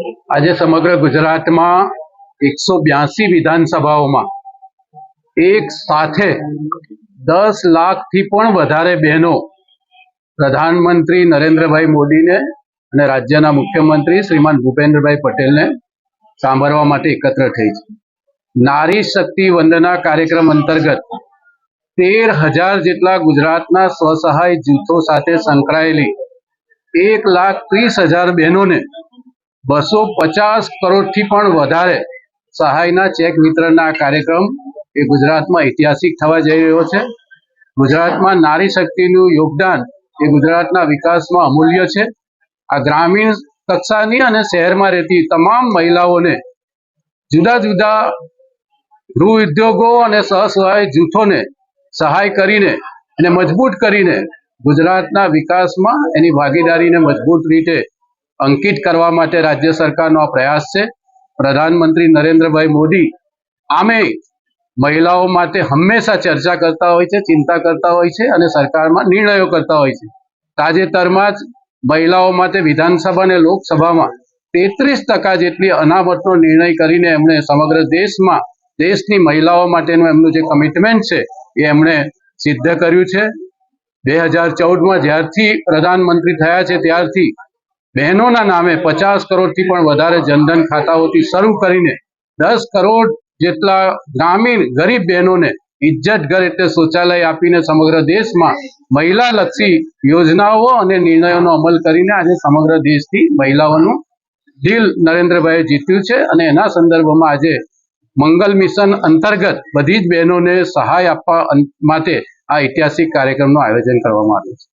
આજે સમગ્ર ગુજરાતમાં 182 વિધાનસભાઓમાં એક સાથે 10 લાખથી પણ વધારે બહેનો પ્રધાનમંત્રી નરેન્દ્રભાઈ મોદીને અને રાજ્યના મુખ્યમંત્રી શ્રીમાન ભૂપેન્દ્રભાઈ પટેલને સાંભળવા માટે એકત્ર થઈ છે. નારી શક્તિ વંદના કાર્યક્રમ અંતર્ગત 13,000 જેટલા ગુજરાતના સ્વસહાય જૂથો સાથે સંકળાયેલી 1,30,000 બહેનોને 250 કરોડથી પણ વધારે સહાયના ચેક વિતરણના કાર્યક્રમ એ ગુજરાતમાં ઐતિહાસિક થવા જઈ રહ્યો છે. ગુજરાતમાં નારી શક્તિનું યોગદાન એ ગુજરાતના વિકાસમાં અમૂલ્ય છે. આ ગ્રામીણ કક્ષાની અને શહેરમાં રહેતી તમામ મહિલાઓને જુદા જુદા ગૃહ ઉદ્યોગો અને સ્વસહાય જૂથોને સહાય કરીને અને મજબૂત કરીને ગુજરાતના વિકાસમાં એની ભાગીદારીને મજબૂત રીતે અંકિત કરવા માટે રાજ્ય સરકારનો આ પ્રયાસ છે. પ્રધાનમંત્રી નરેન્દ્રભાઈ મોદી આમે મહિલાઓ માટે હંમેશા ચર્ચા કરતા હોય છે, ચિંતા કરતા હોય છે અને સરકારમાં નિર્ણયો કરતા હોય છે. તાજેતરમાં જ મહિલાઓ માટે વિધાનસભા અને લોકસભામાં 33% જેટલી અનામતનો નિર્ણય કરીને એમણે સમગ્ર દેશમાં દેશની મહિલાઓ માટેનું એમનું જે કમિટમેન્ટ છે એ એમણે સિદ્ધ કર્યું છે. 2014માં જ્યારથી પ્રધાનમંત્રી થયા છે ત્યારથી બહેનોના નામે 50 કરોડથી પણ વધારે જનધન ખાતાઓથી શરૂ કરીને 10 કરોડ જેટલા ગ્રામીણ ગરીબ બહેનોને ઇજ્જત ઘર એટલે શૌચાલય આપીને સમગ્ર દેશમાં મહિલાલક્ષી યોજનાઓ અને નિર્ણયોનો અમલ કરીને આજે સમગ્ર દેશથી મહિલાઓનું દિલ નરેન્દ્રભાઈએ જીત્યું છે અને એના સંદર્ભમાં આજે મંગલ મિશન અંતર્ગત બધી જ બહેનોને સહાય આપવા માટે આ ઐતિહાસિક કાર્યક્રમનું આયોજન કરવામાં આવ્યું છે.